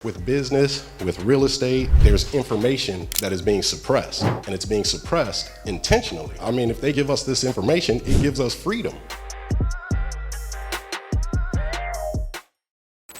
With business, with real estate, there's information that is being suppressed, and it's being suppressed intentionally. I mean, if they give us this information, it gives us freedom.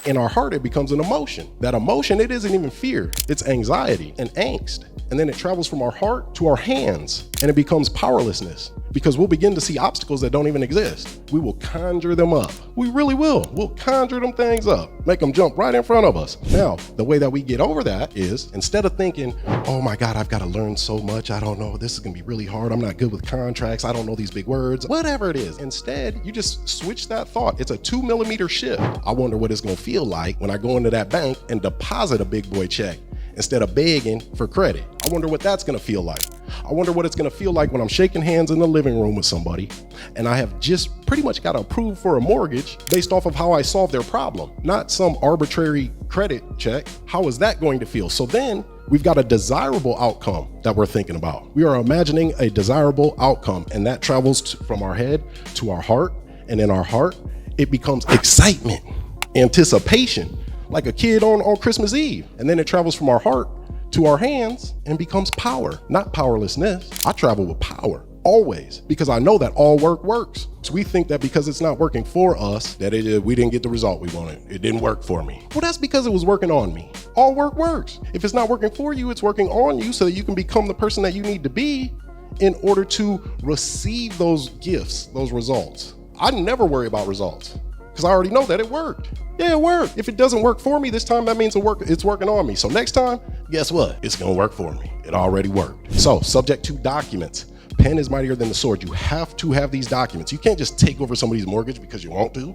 In our heart, it becomes an emotion. That emotion, it isn't even fear, it's anxiety and angst. And then it travels from our heart to our hands, and it becomes powerlessness, because we'll begin to see obstacles that don't even exist. We will conjure them up. We really will. We'll conjure them things up, make them jump right in front of us. Now, the way that we get over that is, instead of thinking, oh my God, I've got to learn so much, I don't know, this is gonna be really hard, I'm not good with contracts, I don't know these big words, whatever it is. Instead, you just switch that thought. It's a 2mm shift. I wonder what it's gonna feel like when I go into that bank and deposit a big boy check instead of begging for credit. I wonder what that's gonna feel like. I wonder what it's gonna feel like when I'm shaking hands in the living room with somebody and I have just pretty much got approved for a mortgage based off of how I solved their problem, not some arbitrary credit check. How is that going to feel? So then we've got a desirable outcome that we're thinking about. We are imagining a desirable outcome, and that travels from our head to our heart, and in our heart, it becomes excitement, anticipation, like a kid on Christmas Eve. And then it travels from our heart to our hands and becomes power, not powerlessness. I travel with power always, because I know that all work works. So we think that because it's not working for us, that we didn't get the result we wanted. It didn't work for me. Well, that's because it was working on me. All work works. If it's not working for you, it's working on you so that you can become the person that you need to be in order to receive those gifts, those results. I never worry about results, because I already know that it worked. Yeah, it worked. If it doesn't work for me this time, that means it's working on me. So next time, guess what? It's gonna work for me. It already worked. So, subject to documents. Pen is mightier than the sword. You have to have these documents. You can't just take over somebody's mortgage because you want to,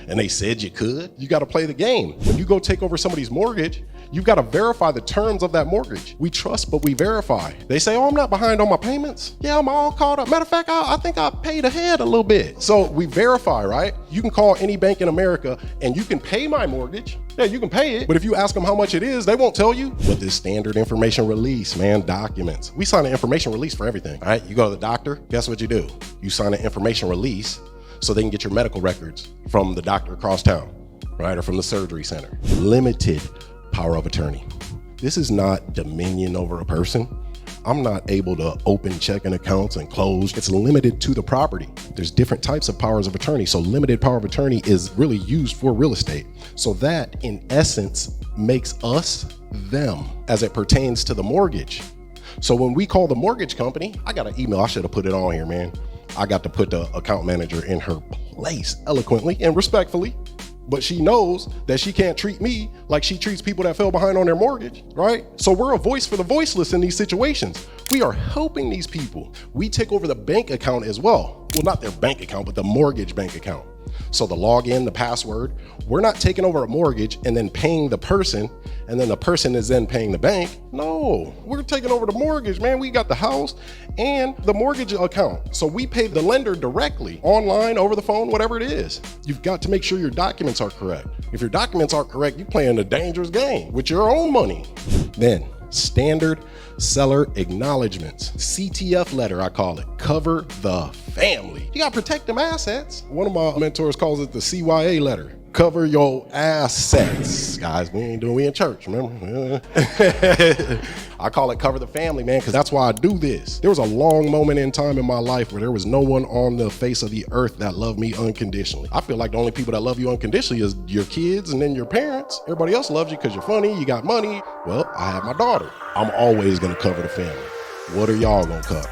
and they said you could. You gotta play the game. When you go take over somebody's mortgage, you've gotta verify the terms of that mortgage. We trust, but we verify. They say, oh, I'm not behind on my payments. Yeah, I'm all caught up. Matter of fact, I think I paid ahead a little bit. So we verify, right? You can call any bank in America and you can pay my mortgage. Yeah, you can pay it, but if you ask them how much it is, they won't tell you. But this standard information release, man, documents. We sign an information release for everything, all right? You go to the doctor, guess what you do? You sign an information release so they can get your medical records from the doctor across town, right? Or from the surgery center. Limited power of attorney. This is not dominion over a person. I'm not able to open checking accounts and close. It's limited to the property. There's different types of powers of attorney. So limited power of attorney is really used for real estate. So that in essence makes us them as it pertains to the mortgage. So when we call the mortgage company, I got an email, I should have put it on here, man. I got to put the account manager in her place eloquently and respectfully. But she knows that she can't treat me like she treats people that fell behind on their mortgage, right? So we're a voice for the voiceless in these situations. We are helping these people. We take over the bank account as well. Well, not their bank account, but the mortgage bank account. So the login, the password, we're not taking over a mortgage and then paying the person, and then the person is then paying the bank. No, we're taking over the mortgage, man. We got the house and the mortgage account. So we pay the lender directly, online, over the phone, whatever it is. You've got to make sure your documents are correct. If your documents aren't correct, you're playing a dangerous game with your own money. Then, standard seller acknowledgements. CTF letter, I call it. Cover the family. You gotta protect them assets. One of my mentors calls it the CYA letter. Cover your assets. Guys, we in church, remember? I call it cover the family, man, because that's why I do this. There was a long moment in time in my life where there was no one on the face of the earth that loved me unconditionally. I feel like the only people that love you unconditionally is your kids and then your parents. Everybody else loves you because you're funny, you got money. Well, I have my daughter. I'm always gonna cover the family. What are y'all gonna cover?